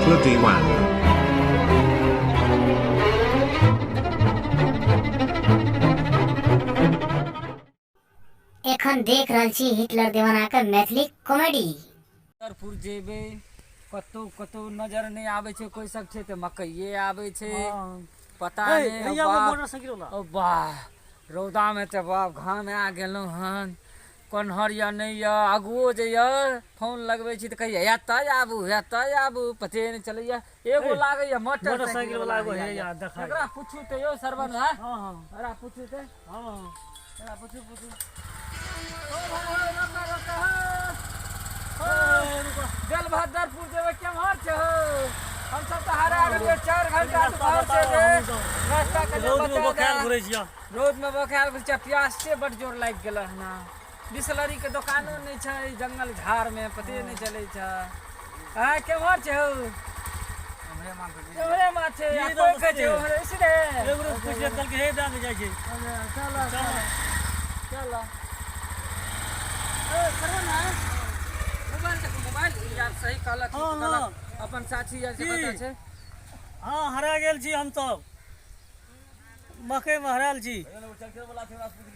Hitler D1. एखन देख रहल छी हिटलर दीवाना के मैथिली कॉमेडी। पुर जेबे कतौ कतौ नजर नहीं आवे छे, कोई सब छे ते मकइये आवे छे, पता नहीं। ओ वाह रौदा में ते बाप घाम आ गेलो हन, कन्हर या नहीं या अगुओ जे या फोन लगबे छी त कहिया एतय आबू पते नहीं चलैया। एगो लागे या मोटरसाइकिल वाला एगो है या देखा, एकरा पूछू ते यो सरवन है। हां हां अरे पूछू ते। हां अरे पूछू ओ भाई रोका गल भद्रपुर जेबे केम्हर छे हो? हम सब त हारा गेलिए 4 घंटा से घर से रास्ता के बचा घुरे छिया। रोड में बखाल घुरे छिया, प्यास से बड़ जोर लाग गेल ना। बिसलरी के दुकानो नहीं छै, जंगल झाड़ में पते नहीं चले छै। हां केम्हर छे हो? हमरे मां छे या कोई के छे हमरे इसने एगो पूछे कल के हे दाम जाय छे। चल करो ना मोबाइल यार सही कहलक अपन साथी यार से पता छे। हां हरा गेल छी हम सब मकई में हराल छी।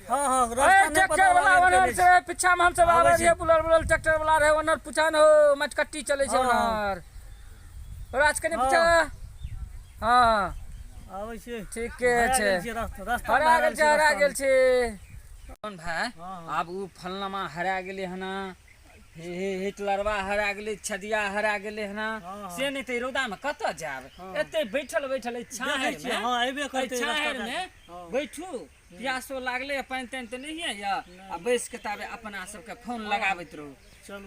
हां हां ट्रैक्टर वाला ओनर से पीछा में हम सब आवे रे, बुलर ट्रैक्टर वाला रहे ओनर पूछा न हो मटकट्टी चले छे ओनर राज कने पूछा। हां आवे छे ठीक छे रास्ता हरा गेल छे कौन भाई। अब उ फलनमा हरा गेले हना, हिटलरवा हरा गेले, छदिया हरा गेले हना, से नहीं ते रौदा में कत जाब। एते बैठल छाहर में। हां आइबे करते छाहर में बैठू, प्यासो लागले पानी तानी त नहीं है या आ बैस के ताबे अपना सब के फोन लगाबैत रहू। चलो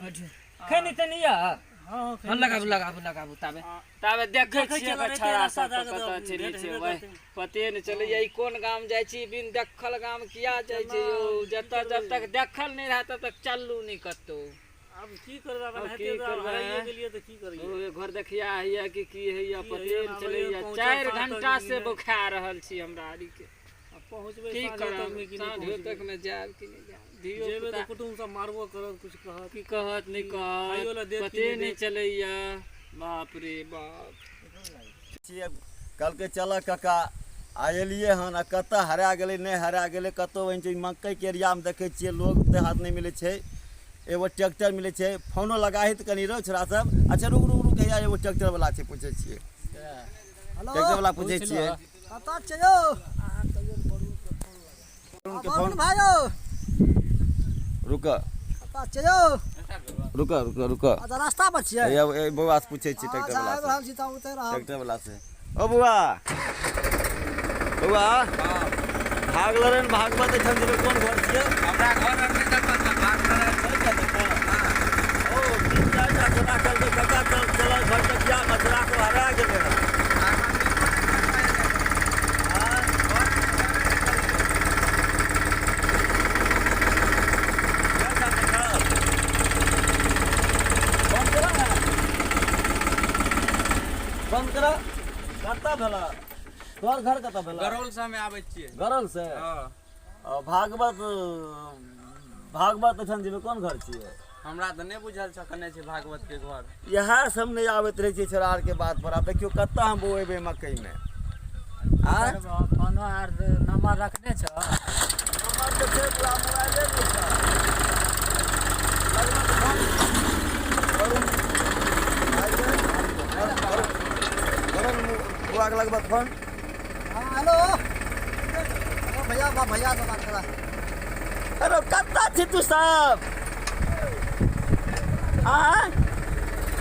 खैनी त नहीं है। हां लगाबू ताबे देखे छिए छाड़ा सब पता छै नीचे भाई पते नहीं चले ई कोन गाम जाय छी, बिन देखल गाम किया जाय छै यो। जब तक देखल नहीं रहा तब तक चलू नहीं कतो। अब की करबा हेते तो हराइए के लिए तो की करिए। ओ घर देखिया है कि है या पते नहीं चले या 4 घंटा से बुखा रहल छी हमरा आरी के। अब पहुंचबे की तक में कि नहीं तक में जाब कि नहीं जाब दियो जेबे तो कुटुंब सब मारबो करत कुछ कहत की कहत नहीं कहत पते नहीं चले या। बाप रे बाप कल के चल काका आएलिए हन आ कत हरा गेले नहीं हरा गेले कतो मकई के एरिया में देखे छिए लोग देहात नहीं मिले छे, एगो ट्रैक्टर मिले छे। फोनो लगाही त कनी रो छोरा सब। अच्छा रुक हैया एगो ट्रैक्टर वाला छे पूछे छिए। हेलो ट्रैक्टर वाला पूछे छिए कता छ यो? उनके फोन भाइयो रुक कता छ यो? रुक अच्छा रास्ता पर छिए? ए बउआ से पूछे छी ट्रैक्टर वाला से। हम सीता उतर रहा ट्रैक्टर वाला से। ओ बउआ भागलरन भागवत एठन जेबे कोन घर छिए? हमरा घर में भागलरन ओ तीन चार जना कल के काका चल घर के क्या मसला को हरा गेले। बंद करा कता भेला तोर घर कता भेला? गरौल से में आबै छिए। गरल से? हां भागवत एठन जेबे कोन घर छिए? हमरा त नहीं बुझल छ कने छै भागवत के घर। यह सब नहीं आबत रहे छै छोरा के बात पर। अब देखियो कता हम बोएबे मकई में। खाना आर नंबर रखने छ? नंबर तो छै पूरा मोबाइले में छ। लगभग फोन। हां हेलो भैया से बात करा। अरे कता छी तू सब?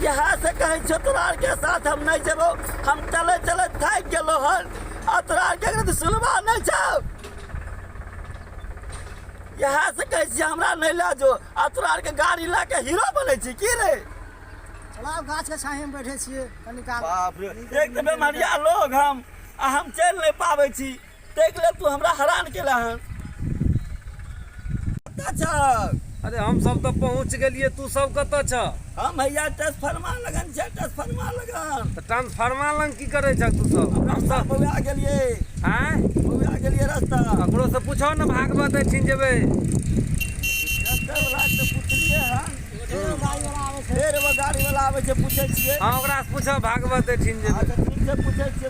यहाँ से कहीं छो तोरा के साथ हम नहीं जेबो, हम चले थक गेलो हन। आ तोरा के तो सुनबा नहीं छौ। यहाँ से कहे छी हमरा नहीं ला जो, आ तोरा के गाड़ी ला के हीरो बने छी की रे? चला गाछ के छाहे में बैठे छिए कनी काल। बाप रे एक तो बेमारिया लोग हम चल नहीं पावे छी। देख ले तू हमरा हैरान केला हन। अच्छा अरे हम सब तो पहुंच गेलिए, तू सब कत छ? हम भैया ट्रांसफार्मर लगन छै, ट्रांसफार्मर लगन। त ट्रांसफार्मर लंग की करे छ तू सब? हम सब बौआ गेलिए। हैं बौआ गेलिए रास्ता। ककरो से पूछो न भागवत एठिन जेबे। ट्रैक्टर वाला से पूछलिए हन। गाड़ी वाला आवे फेर वो गाड़ी वाला आबै छै पूछै छियै। हाँ ओकरा से पूछो भागवत एठिन जे अच्छा ठीक छै पूछै छियै।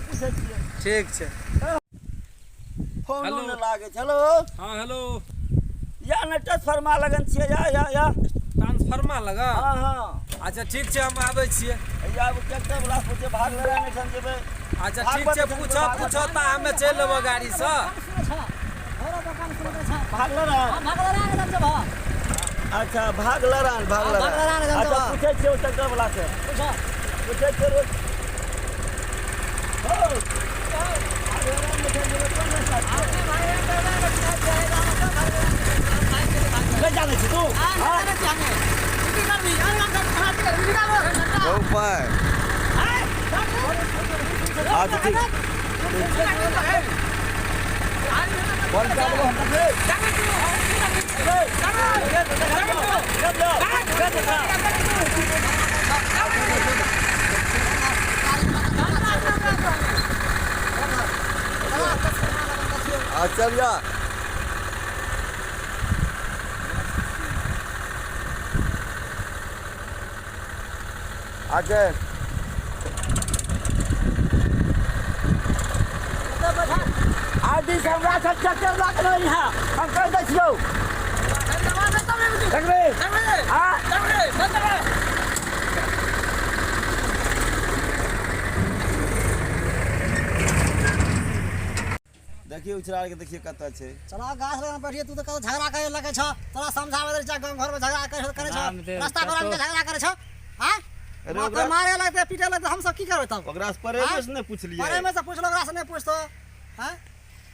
ठीक छै। Phone hello. न लागै छै। हेलो हाँ हेलो या ने ट्रांसफार्मर लगन छियै या ट्रांसफार्मर लगा। हाँ अच्छा ठीक छै हम आबै छियै। या वो ट्रैक्टर वाला पूछे भाग लगा नहीं ठन जेबै। अच्छा ठीक छै पूछो ता हमे चलि लेबो गाड़ी से। भाग लगा अच्छा भाग लड़ान अच्छा पूछे छियै ट्रैक्टर वाला से पूछे छियै रोज हो नहीं जाने छी तू ऊपर आज ठीक कौन सा वो हम चल जा आगे आदि से हमरा सब चक्कर लागल है यहाँ हम कर दै छियौ देखिए उछाल के देखिए कत छै। चला गाछ लगा बैठिए तू तो कतो झगड़ा करे लगे छ तोरा समझावे दे गांव घर में झगड़ा करे छ रास्ता पर में झगड़ा करे छ हां तो मारे लगते पीटे लगते हम सब की करबै तब ओकरा से परे में से नहीं पूछ लिए परे में से पूछलो ओकरा से नहीं पूछतो हां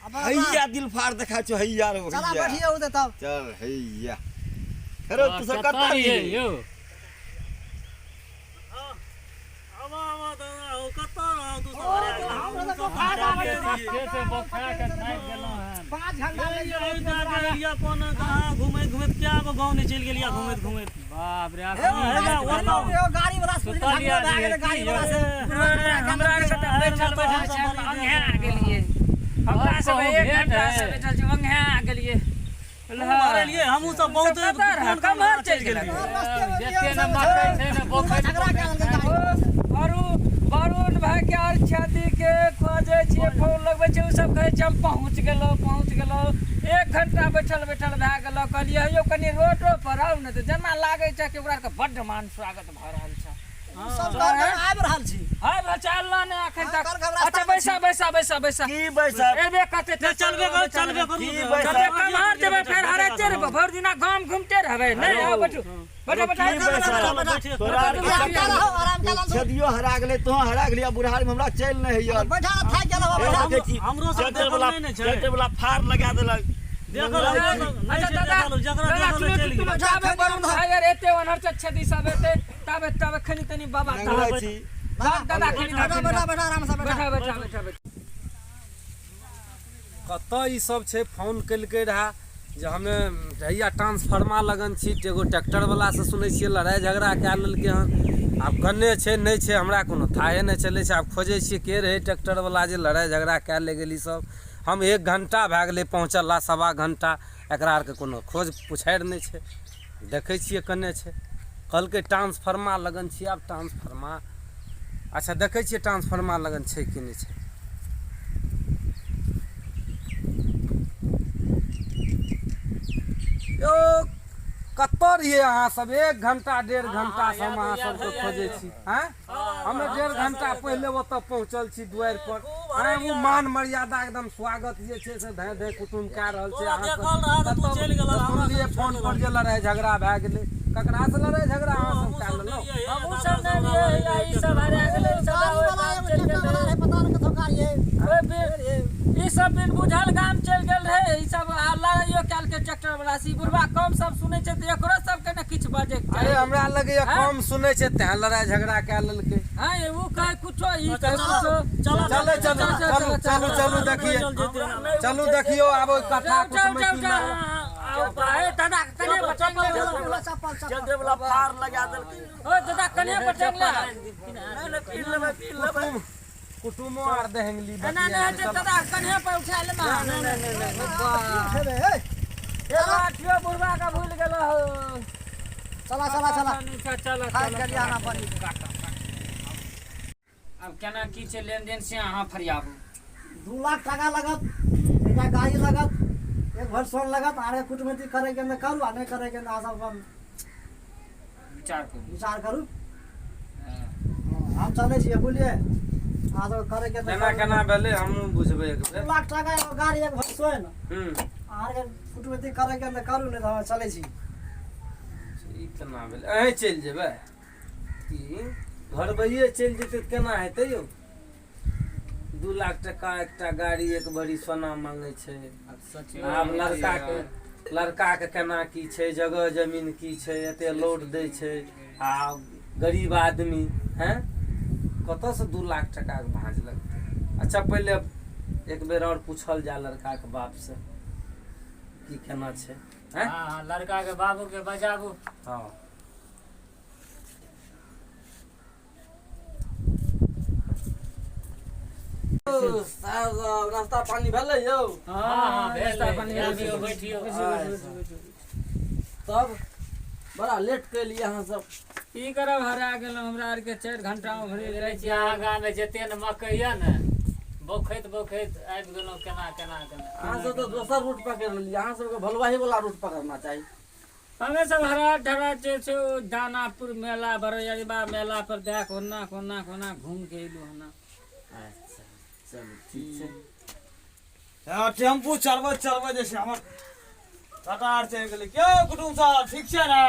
अब हैया दिल फाड़ देखा छो हैया रे चला बैठिए उधर तब चल हैया हेरो तू सब कत है यो आवा तो कत तू सब एरिया कोन कहां घुमैत क्या गांव नहीं चल गेलिया घुमैत बाप रे गाड़ी वाला गाड़ी वाला से हमरा के बैठल अंगहा गेलिए हमरा सब एक घंटा से बैठल छी अंगहा गेलिए मारे लिए हमहू सब बहुत कमहर चल गेलिए देखते न मकई छै न बोखै झगड़ा के वरुण भाई के और छाती के खोजे छिए फोन लगबै छै उ सब कहै छै हम पहुंच गेलो 1 घंटा बैठल भए गेलो कहलिए यौ कनी रोडो पर आउ न त जना लागे छै कि ओकरा के बड्ड मान स्वागत भ रहल छै। सब आबि रहल छी हां चलना ने एखन तक। अच्छा बैसा की बैसा एबे कते चलबे करू की बैसा कमहर जेबे फेर हरते रे भर दिना गाम घूमते रहबे नहीं आओ बैठो छदियो हरा गेलै तो हरा गेलिया बुढ़ारी में हमरा चल नहीं हैया बैठा था गेल हमरो सब ट्रैक्टर वाला फाड़ लगा देलक देखो अच्छा दादा अगर एते ओनहर छदी सब एते तबे खनी तनी बाबा दादा खनी बैठा आराम से बैठा कत ई सब छै फोन केलकै रहा जे हमे हैया ट्रांसफार्मर लगन छी एगो ट्रैक्टर वाला से सुनै छियै लड़ाई झगड़ा कए लेलकै हन आब कन्ने छै नहीं छै हमरा कोनो थाहे नहीं चलै छै। आब खोजै छियै के रहै ट्रैक्टर वाला जे लड़ाई झगड़ा कए ले गेली सब हम 1 घंटा भए गेलै पहुँचल 1.25 घंटा एकरा आरके कोनो खोज पुछारि नहीं छै देखै छियै कन्ने छै कहलकै ट्रांसफार्मर लगन छी। आब ट्रांसफार्मर अच्छा देखै छियै ट्रांसफार्मर लगन छै कि नहीं छै। यो कत रहिए अहाँ सब 1 घंटा 1.5 घंटा से हम अहाँ सबके खोजे छी हैं हमे 1.5 घंटा पहले ओतऽ पहुँचल छी द्वार पर हैं वो मान मर्यादा एकदम स्वागत जे छै से धै कुटुम कए रहल छै अहाँ सुनलिए फोन पर जे लड़ाई झगड़ा भए गेलै ककरा से लड़ाई झगड़ा अहाँ सब कए लेलौ हमहू सब नहीं ई सब हरा गेलै पता नहीं कतो कारिए ई सब बिन बुझल गाम चल गेल रहे ई सब लड़ाइयो काल के ट्रैक्टर वाला सी बुढ़वा कम सब सुनै छै त एकरो सब के न किछ बाजे के अरे हमरा लगे ये कम सुनै छै तें लड़ाई झगड़ा कए लेलकै हां ये वो कहे कुछो ई कहे कुछो चलू देखिए चलू देखियो आब कथा कुटुमैती में आओ भाई दादा कने बचंगले ट्रैक्टर वाला फाड़ लगा देलकै ओ दादा कने बचंगले कुटुमो आर देहंगली ना दादा कने पर उठा ले उठे रे ए लाठियो बुढ़वा का भूल गेलो हो चला चला चला चलो खाए के लिए आना पड़ी अब केना की छै लेन देन से अहाँ फरियाबू 2 लाख टाका लगत एकटा गाड़ी लगत एक भर सोन लगत आरे कुटमैती करे के न करू आ नहीं करे के न अहाँ सब अपन विचार करू विचार करू हम चले छियै बोलिए अहाँ सब करे के केना केना भेलै हमहूँ बुझबै एक 2 बेर लाख टाका एगो गाड़ी एक भर सोन हूँ अहाँ के कुटमैती करे के न करू नहीं तो हम चले छी ई केना भेलै अहेँ चलि जेबै की घर बैये चलि जेतै तऽ केना हेतै यौ 2 लाख टका एकटा गाड़ी एक भरी सोना मांगै छै आब लड़काके केना की छै जगह जमीन की छै एते लोड दै छै आ गरीब आदमी हैं कतऽसँ 2 लाख टकाके भाँज लगतै अच्छा पहिले एक बेर और पूछल जा लड़काके बापसँ की केना छै हैं हाँ लड़का के बाबू के बजाबू हाँ नाश्ता पानी भेलै यौ हाँ भेस्ता पानी आबियो बैठियो तब बड़ा लेट कैलिए अहाँ सब की करब हरा गेलहुँ हमरा आरके 4 घंटा में भरि रहै छी आगाँ में जते न मकई यऽ ने बौखैत आबि गेलहुँ केना अहाँ सब तो दोसर रूट पकड़ि लेलिए अहाँ सबके भलवाही वाला रूट पकड़ना चाही हमे सब हरा ढरा छै दानापुर मेला बरैया मेला पर देख कोना घूम के एलू हना अच्छा चलू ठीक छै टेम्पू चलबै जे छै हमर टाटा आर चलि गेलै क्यों कुटुम साहब ठीक छै ने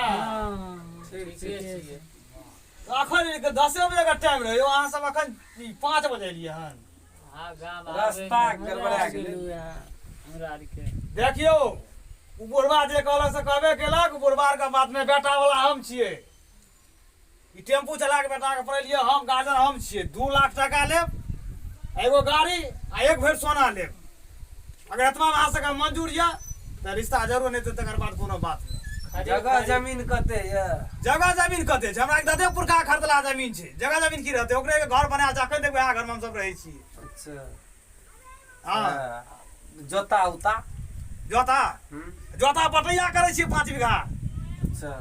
अखन 10 बजे का टाइम रहे अहाँ सब अखन 5 बजे एलियै हन रास्ता गड़बड़ा गेलै हमरा आरके देखियो उ बुढ़वा जे कहलक से कहबे केलक बुढ़वार के बात में बेटा वाला हम छियै ई टेम्पू चला के बेटा के पड़ेलियै हम गार्जियन हम छियै 2 लाख टका लेब एगो गाड़ी आ एक भरि सोना लेब अगर एतबा में अहाँ सबके मंजूर यऽ तऽ रिश्ता जरूर नहीं तो तकर बाद कोनो बात नहीं जगह जमीन कते ये जगह जमीन कते छै हमरा एक ददेपुर का खरीदला जमीन छै जगह जमीन की रहतै ओकरे के घर बना जा के देखबै घर में हम सब रहै छी अच्छा हां जोता उता जोता जोता बटैया करै छी 5 बीघा अच्छा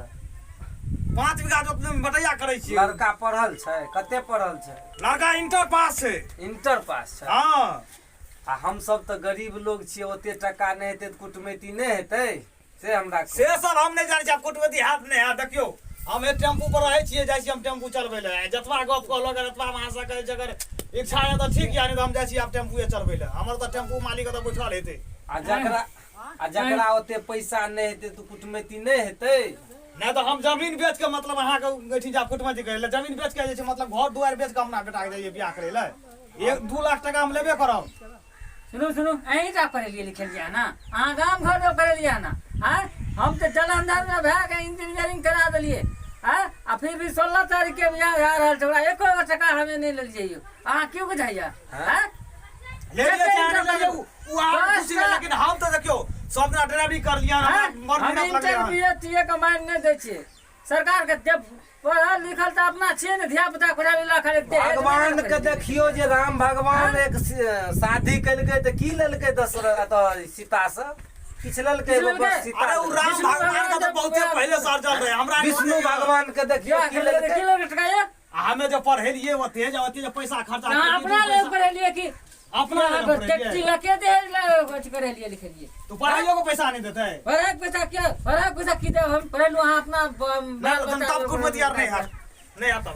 5 बीघा जोत बटैया करै छी लड़का पढ़ल छै कते पढ़ल छै लड़का इंटर पास छै इंटर पास छै हां आ हम सब तऽ गरीब लोग छियै ओते टका नहि हेतै तऽ कुटमैती नहि हेतै से हमरा से सब हम नहीं जानै छी कुटमैती हाथ नहीं है देखियो हम एक टेम्पू पर रहै छियै जाइ छी हम टेम्पू चलबै ले जतबा गप कहलो अगर एतबा में अहाँ सबके जगर इच्छा है तो ठीक यानी तो हम जाइ छी आब टेम्पूए चलबै ले हमर तो टेम्पू मालिक तो बैठल हेतै आ जकरा ओते पैसा नहि हेतै तऽ कुटमैती नहि हेतै नहीं तो हम जमीन बेच के मतलब अहाँ के बैठी जा कुटमैती करे ले जमीन बेच के जे छै मतलब घर दुआर बेच के अपना बेटा के जाइए बियाह करे ले 1-2 लाख टका हम लेबे करब सुनो अहीं जा पढ़ेलिए लिखलिए ना अहाँ गाम घर में पढ़ेलिए ना हाँ हम तो जलंधर में भए के इंजीनियरिंग करा दिलिए हाँ आ फिर भी 16 तारीख के बियाह भए रहल छै ओकरा एको टका हमें नहीं लेलिए यौ अहाँ क्यों बुझाइया हाँ ले उ आ खुशी है लेकिन हम तो देखियो सब दिना ड्राइवरी कर लिया मर हम मिनट लगे इंटरव्यू के मान नहीं दै छियै सरकार के जब पढ़ल लिखल तऽ अपना छियै ने धिया पुता पढ़ा लिखा खरीदते भगवान के देखियो जे राम भगवान एक शादी केलकै तऽ की लेलकै दशरथ तऽ सीता से किछ लेलकै बस सीता अरे उ राम भगवान का तो बहुते पहले साल चल रहे हमरा विष्णु भगवान के देखियो की लेलकै हमें जो पढ़ेलिए ओते जो पैसा खर्चा अपना ले पढ़ेलिए कि अपना टैक्सी लके दे कुछ करेलिए लिखलिए तो पढ़ाइयो को पैसा नहीं देते पढ़ाई पैसा की दे हम पढ़ेलु अहाँ अपना तब कुटमैती यार नहीं आता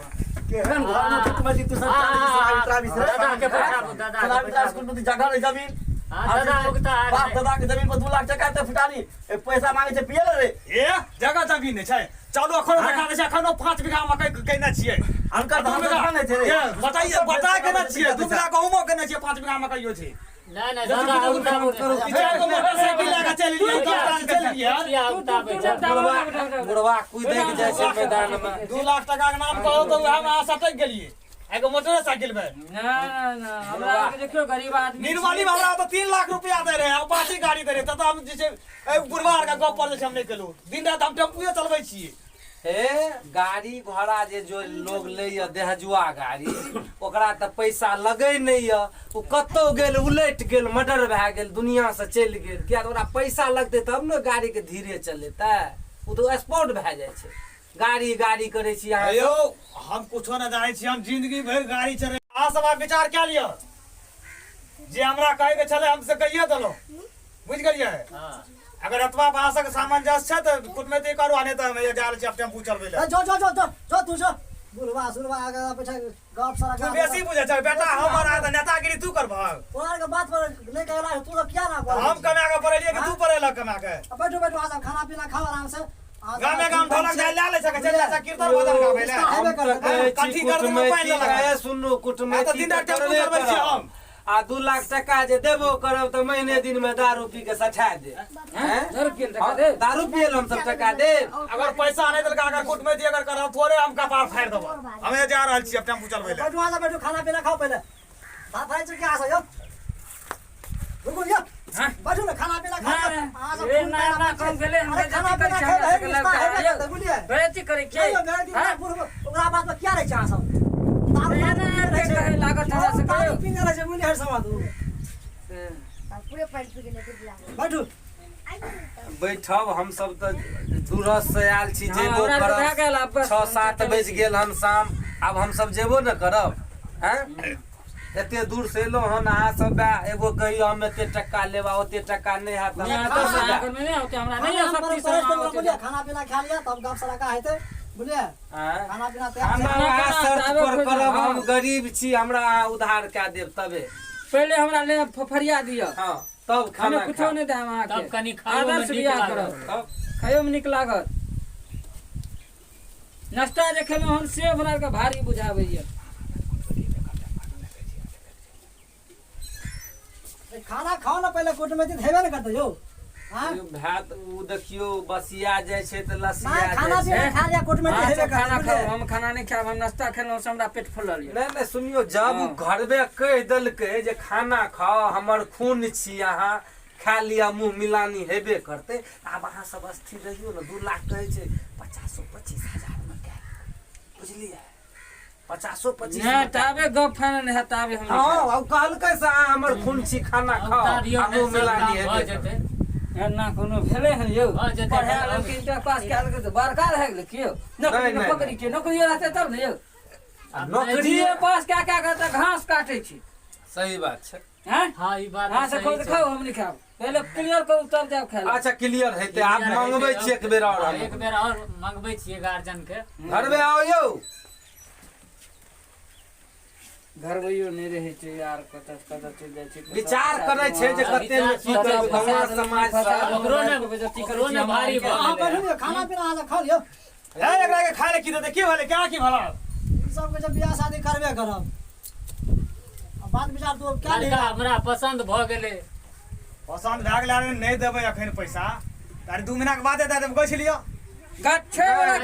केहन घर में कुटमैती तू सब दादा के पैसा दादा कुटमैती जगह जमीन दादा उगता बाप दादा के जमीन पर 2 लाख टका ते फुटानी पैसा मांगे छै पिए रे ए जगह जमीन नहीं छै चलो अखनो देखा दे छै अखनो 5 बीघा मकई केने छियै हमका धान नहीं छै रे बताइए बता केने छियै 2 बीघा गहूमो केने छियै 5 बीघा मकईयो छै नहीं दादा उगता चार को मोटरसाइकिल लगा चल लिया बुढ़वा कूदे के जाय छै मैदान में 2 लाख टका के नाम कहो तो वहां में सटक गेलिए एगो मोटरसाइकिल में ना हमरा देखियो गरीब आदमी निर्मली में हमरा तो 3 लाख रुपया दे रहे हैं पासी गाड़ी दे रहे त हम जे छै बुढ़वार का गप पर जे हम नहीं केलु दिन रात हम टेम्पूए चलबै छियै हे गाड़ी घोड़ा जे जो लोग लैया देहजुआ गाड़ी ओकरा त पैसा लगै नहीं य ओ कतौ गेल उलट गेल मर्डर भए गेल दुनिया से चलि गेल किया ओकरा पैसा लगतै तब ने गाड़ी के धीरे चलेतै ओ तो स्पॉट भए जाइ छै गाड़ी गाड़ी करे छी अहाँ यौ हम कुछो न जाने छी, हम जिंदगी भर गाड़ी चले। अहाँ सब आब विचार क्या लिया जे हमरा कहे के चले हमसे कहिए दलो, बुझ गेलिए। अगर एतबा भाषा के सामंजस्य छै त कुटमैती करू, आने त हम जा रहल छी अब टेम्पू चलबै ले। जो तू जो बुलवा सुलवा आगे पीछे गप सारा तू बेसी बुझे छ बेटा, हमर आ नेतागिरी तू करबह। तोरा के बात पर नहीं कहला तू तो क्या ना बोल। हम कमा के पड़ेलिए कि तू पड़ेला कमा के? बैठो बैठो आ खाना पीना खाओ आराम से। गामे गाम ढोलक जाय ले सके चल जा कीर्तन भजन गावे ले। कथी कुटमैती सुनू कुटमैती दिन रात टेम्पू चलबै छी हम। आ 2 लाख टका जे देबो करब त महीने दिन में दारू पी के सठा दे। दारू पियल हम सब टका दे। अगर पैसा नहीं देलका, अगर कुटमैती अगर करब थोड़े हम कपार फाड़ देब। हमे जा रहल छी अब टेम्पू चलबै ले। बैठो आ बैठो खाना पीना खाओ पहले। बात भाई से क्या यो रुको यो बैठो ना खाना पीना खाओ। ए ना कम गेले हम खाना पीना खाओ बुझलिए। बेइज्जती करे के ओकरा बात में क्या रहे छ सब लागत हमरा से कहियो पीने रहे छ बुझलिए। हर समाद पूरे पैर पे गेले तो बुला बैठो बैठब हम सब त दूरस से आयल छी, जेबो हमरा करब। भए गेल अब 6-7 बज गेल हन शाम, अब हम सब जेबो न करब। हैं एते दूर से एलो हन, अहाँ सब एगो कहियो हम एते टका लेबा, ओते टका नहीं हाथ में। नहीं होते हमरा नहीं सब चीज बुझलिए। खाना पीना खा लिया तब गप सरा का हेते बुझलिए। खाना पीना हमरा शर्त पर करब, हम गरीब छी, हमरा अहाँ उधार कए देब तबे। पहले हमरा ले फरिया दियो। हां तब खाना हमें कुछो नहीं दे अहाँ के। तब कनी खाओ में आदर्श नीक बियाह लागत। करब तब खायो में निक लागत। नाश्ता जे खेलो हम से हमरा के भारी बुझाबैया। खाना खाओ ना पहले कुटमैती हेबे न करते यो। हां भात उ देखियो बसिया जाय छै त लसिया ना खाना जाय छै। पीना खा लिया कुटमैती हेबे खाना करते। खाओ, हम खाना नहीं खाब, हम नाश्ता खेलो से हमरा पेट फुलल ये। नहीं सुनियो, जब घरबे कह देलकै जे खाना खाओ, हमर खून छी, अहाँ खा लिया, मुंह मिलानी हेबे करते। आब अहाँ सब स्थिर रहियो न। 2 लाख कहे छै 50-25 हजार में क्या, बुझलिए? 50-25 नहीं ताबे गप फाइनल है ताबे हम हां अब कहलकै से अहाँ हमर खून छी, खाना खाओ, आ मुंह मिलानी हेबे करते। ना कोनो भेले है यो। हां जते पढ़ा लड़की के पास के लगे तो बड़का रह गेल कियो। नहीं, नहीं। नौकरी के नौकरी रहते तब न यो। नौकरी नौकरी पास क्या क्या करता घास काटे छी। सही बात छै। हैं हां ई बात हां से खुद खाओ, हम नहीं खाओ। पहले क्लियर करू तब जाओ खाए। अच्छा क्लियर हेते, आप मांगबै छी एक बेर और हम एक बेर और मंगबै छियै गार्जियन के। घरबे आओ यौ। घर वही नहीं रहे छै यार, कतऽ चल जाय छै। विचार करे छै जे कते में की करब, गाँव समाज सब ओकरो ने भारी हां बैठो खाना पीना आ खा लियो। ए एकरा के खाए ले की देते की भले क्या की भला? ई सब के जब बियाह शादी करबे करब। अब बात विचार तो क्या लड़का हमरा पसंद भ गेले। पसंद भए गेलै, नहीं देबै अखन पैसा, तारे 2 महीना के बाद दे देब। गछ लियो गच्छे वाला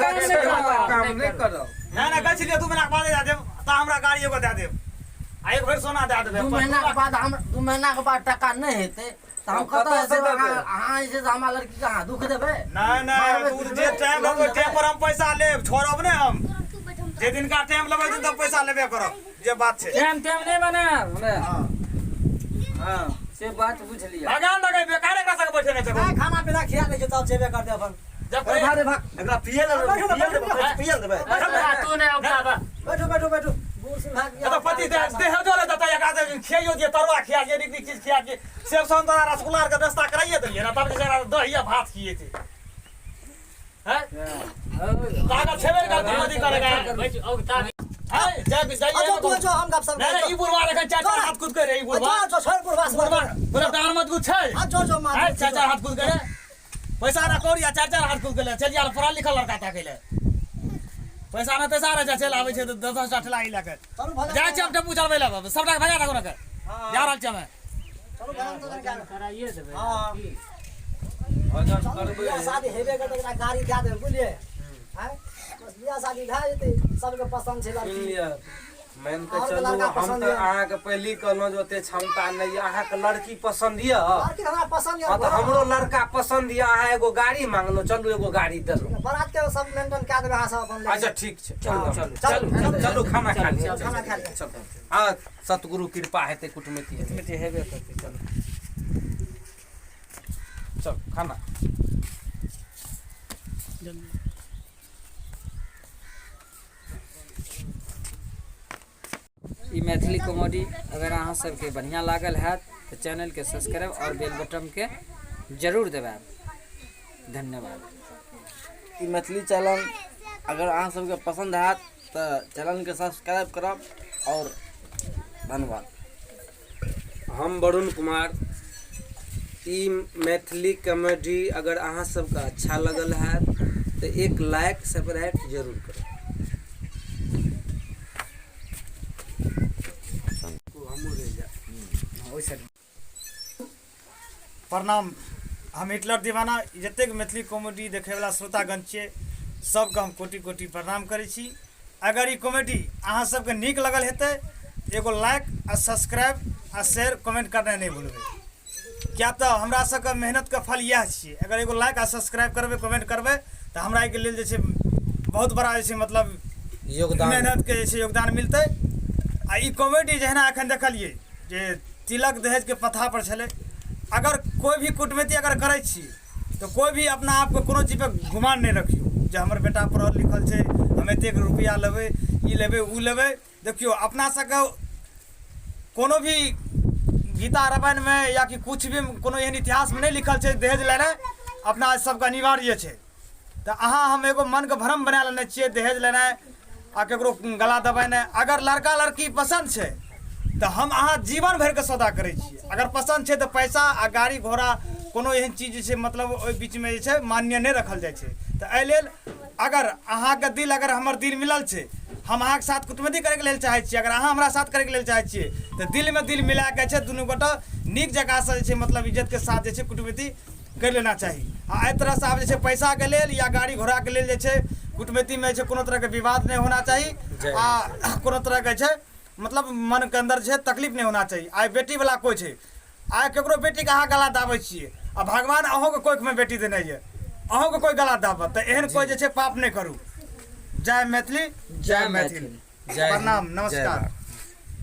काम नहीं करो। नहीं गछ लियो, 2 महीना के बाद दे देब त हमरा गाड़ी एगो दे देब, आ एक भरि सोना दे देबै। 2 महीना के बाद हम 2 महीना के बाद टका नहीं हेते त हम कतऽ से देबै? अहाँ ऐसे हमरा लड़की कहाँ दुख देबै? नहीं तू जे टाइम लगो टाइम पर हम पैसा लेब, छोड़ब नहीं हम। जे दिन का टाइम लेबै दिन तक पैसा लेबे करब, जे बात छै। टाइम नहीं बना हमें। हां से बात बुझ लिया। लगान लगे बेकार एकरा संग बैठे नहीं छै। खाना पीना खिया दे तब जेबे कर दे अपन। जब भाग एकरा पिए देबै। तू नहीं उठाबा। बैठो बैठो बैठो बूढ़ से भाग तो पति दे हो जोले देता एकरा दे खियाइयो जे तरुआ खिया जे नीक चीज खिया जे सेब संतरा रसगुल्ला के व्यवस्था कराइए देलिए ना, तब जे दहिया भात खिए थे। हैं तागा छेबे कर मदी करेगा। हैं जब जाइए तू जो हम गप सब नहीं ई बुढ़वा रे चार हाथ कूद करे ई बुढ़वा। जो छोड़ बुढ़वा बुढ़वा पूरा डार मत कूद छै। हां जो मार हैं चार हाथ कूद करे पैसा ना कौड़िया 4 हाथ कूद करे चल यार पढ़ा लिखल लड़का ता केले पैसा ना तैसा रे चल आवे छै 10 टा ठेला लेके जाय छै हम टेम्पू चलबै ले सबटा के भगा दगो न के जा रहल छै मैं। चलो भजन तो क्या कराइए देबै। हां भजन करबै। बियाह शादी हेबे करते एकरा गाड़ी दे दे बुझलिए। हैं बस बियाह शादी भए जेते, सबके पसंद छै लड़की। मान के चलू हम तो अहाँ के पहली कहलहुँ जे ओते क्षमता नहीं है, अहाँ के लड़की पसंद ये। लड़की हमरा पसंद हाँ है। तो हमरो लड़का पसंद ये, अहाँ एगो गाड़ी मांगलो, चलू एगो गाड़ी देलू। बारात के सब मेंटेन कए देबै अहाँ सब अपन। अच्छा ठीक छै, चलू चलू खाना खा लिअ। खाना खा लिअ। चलू हाँ सतगुरु कृपा हेतै, कुटमैती हेबे करतै। चलू चल खाना ई मैथिली कॉमेडी अगर अहाँ सबके बढ़िया लागल हैत तो चैनल के सब्सक्राइब और बेल बटन के जरूर दबाएब। धन्यवाद। ई मैथिली चैनल अगर अहाँ सबके पसंद हैत तो चैनल के सब्सक्राइब करब और धन्यवाद। हम वरुण कुमार। ई मैथिली कॉमेडी अगर अहाँ सबके अच्छा लगल है तो एक लाइक सब्सक्राइब जरूर करो। प्रणाम। हम हिटलर दीवाना जतेक मैथिली कॉमेडी देखैवला श्रोतागण छियै सबके हम कोटि कोटि प्रणाम करै छी। अगर ई कॉमेडी अहाँ सबके नीक लगल हेतै एगो लाइक आ सब्सक्राइब आ शेयर कमेंट करनाइ नहीं भूलबै। क्या तो हमरा सबके मेहनत के फल इएह छियै। अगर एगो लाइक आ सब्सक्राइब करबै कमेंट करबै तऽ हमरा एहिके लेल जे छै बहुत बड़ा जे छै मतलब योगदान मेहनत के जे छै योगदान मिलतै। आ ई कॉमेडी जहिना एखन देखलियै जे तिलक दहेज के प्रथा पर छलै। अगर कोई भी कुटमैती अगर करै छी तो कोई भी अपना आप को कोनो चीज पे गुमान नहीं रखियो जे हमर बेटा पढ़ल लिखल छै हम एतेक रुपया लेबै ई लेबै उ लेबै। देखियो अपना सबके कोनो भी गीता रामायण में या कि कुछ भी कोनो एहन इतिहास में नहीं लिखल छै दहेज लेनाइ अपना सबके अनिवार्य छै। तो अहाँ हम एगो मन के भ्रम बना लेने छियै दहेज लेनाइ आ केकरो गला दबेनाइ। अगर लड़का लड़की पसंद छै तो हम अहाँ जीवन भर के सौदा करै छियै। अगर पसंद छै तो पैसा आ गाड़ी घोड़ा कोनो एहन चीज जे छै मतलब ओहि बीच में जे छै मान्य नहीं रखल जाइ छै। तो एहि लेल अगर अहाँके दिल अगर हमर दिल मिलल छै हम अहाँके साथ कुटमैती करैके लेल चाहै छियै अगर अहाँ हमरा साथ करैके लेल चाहै छियै तो दिल में दिल मिला के छै दुनू गोटा नीक जगह से जे छै मतलब इज्जत के साथ जे छै कुटमैती कर लेना चाही। आ एहि तरह से आब जे छै पैसा के लेल या गाड़ी घोड़ा के लेल जे छै कुटमैती में जे छै कोनो तरह के विवाद नहीं होना चाही आ कोनो तरह के छै मतलब मन के अंदर छै तकलीफ नहीं होना चाहिए। आइ बेटी वाला कोई छै आइ केकरो बेटी के अहाँ गला दाबै छियै आ भगवान अहूँ के कोख में बेटी देने ये अहूँ के कोई गला दाबत तो एहन कोई जे छै पाप नहीं करू। जय मैथिली जय मैथिली। प्रणाम नमस्कार।